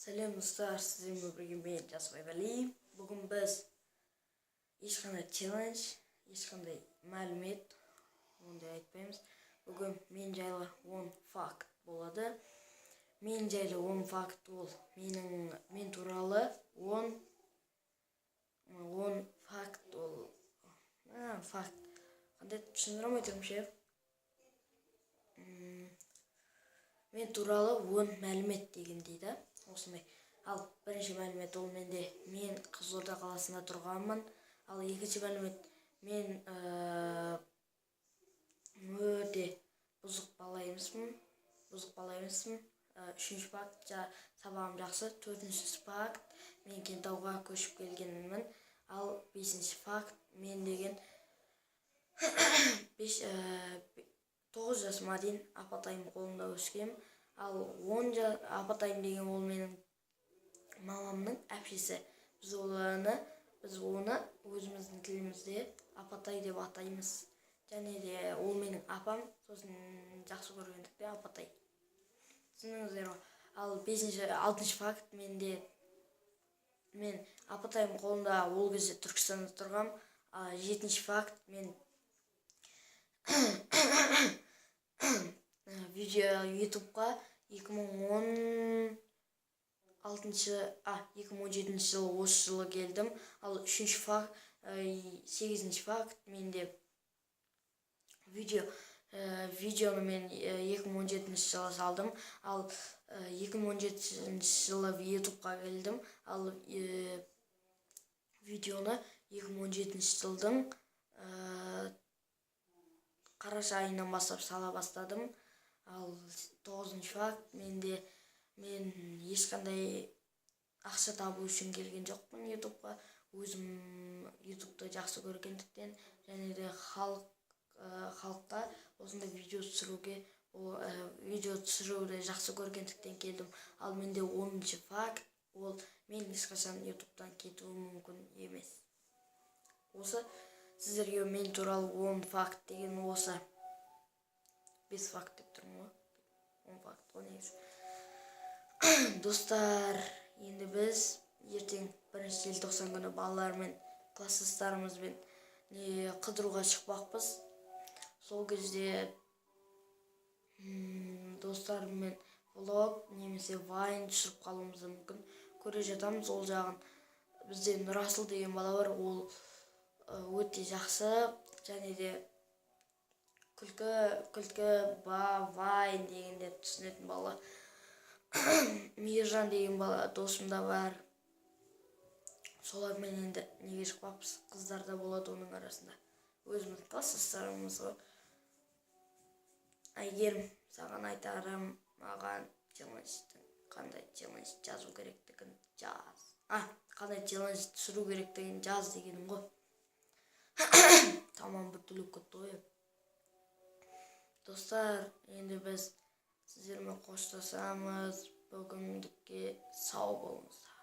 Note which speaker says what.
Speaker 1: Сәлем достар, сіздермен бірге мен Жасыбай Вәли. Бүгін біз ешқандай челлендж, ешқандай мәлімет ондай айтпаймыз. Бүгін мен жайлы 10 факт болады. Мен жайлы 10 факт ол мен туралы 10 факт ол факт. Қандай түсіндіре алмай тұрмын ше. Мен туралы 10 мәлімет деген дейді. Осындай. Ал бірінші мәлімет ол мен Қызылорда қаласында тұрғанмын. Ал екінші мәлімет мен өте бұзық бала емеспін. Үшінші факт сабағым жақсы. Төртінші факт мен Кентауға көшіп келгенмін. Ал бесінші факт мен деген 9 жасыма дейін апатайым қолында өскем. Ал 10 апатайым деген ол менің мамамның әпшесі. Біз оны өзіміздің тілімізде апатай деп атаймыз. Және де ол менің апам, сосын жақсы көргендіктен апатай. Түсіндіңіздер ме? Ал 6-шы факт мен апатайым қолында ол кезде Түркістанда тұрғам. 7-ші факт мен видео ютубқа 2017 жылы осы жылы келдім. Ал 8-ші факт 8-ші факт менде видеоны мен 2017 жылы салдым. Ал 2017 жылы ютубқа келдім. Ал видеоны 2017 жылдың қараша айынан бастап сала бастадым. Ал 9-ші факт мен ешқандай ақша табу үшін келген жоқпын ютубқа. Өзім ютубты жақсы көргендіктен және де халыққа осындай видео түсіруді жақсы көргендіктен келдім. Ал менде 10-ші факт ол мен ешқашан ютубтан кетуім мүмкін емес. Осы сіздерге мен туралы 10 факт деген осы. 5 факт деп тұрмын ғой. 10 факт ғой негізі. Достар, енді біз ертең 1 желтоқсан күні балалармен, класстастарымызбен қыдыруға шықпақпыз. Сол кезде достарыммен влог немесе вайн түсіріп қалуымыз мүмкін. Көре жатамыз ол жағын. Бізде Нұрасыл деген бала бар, ол өте жақсы, және де күлкі вайн дегенде түсінетін бала. Мейіржан деген бала досымда бар. Солармен енді неге шықпақпыз, қыздар да болады оның арасында. Өзіміз класстастарымыз ғой. Әйгерім, саған айтарым, маған қандай челлендж жазу керектігін жаз. Қандай челлендж түсіру керектігін жаз дегенім ғой. Тамам бүтіліп кетті ғой. Достар, енді біз сіздермен қоштасамыз. Бүгіндікке сау болыңыздар.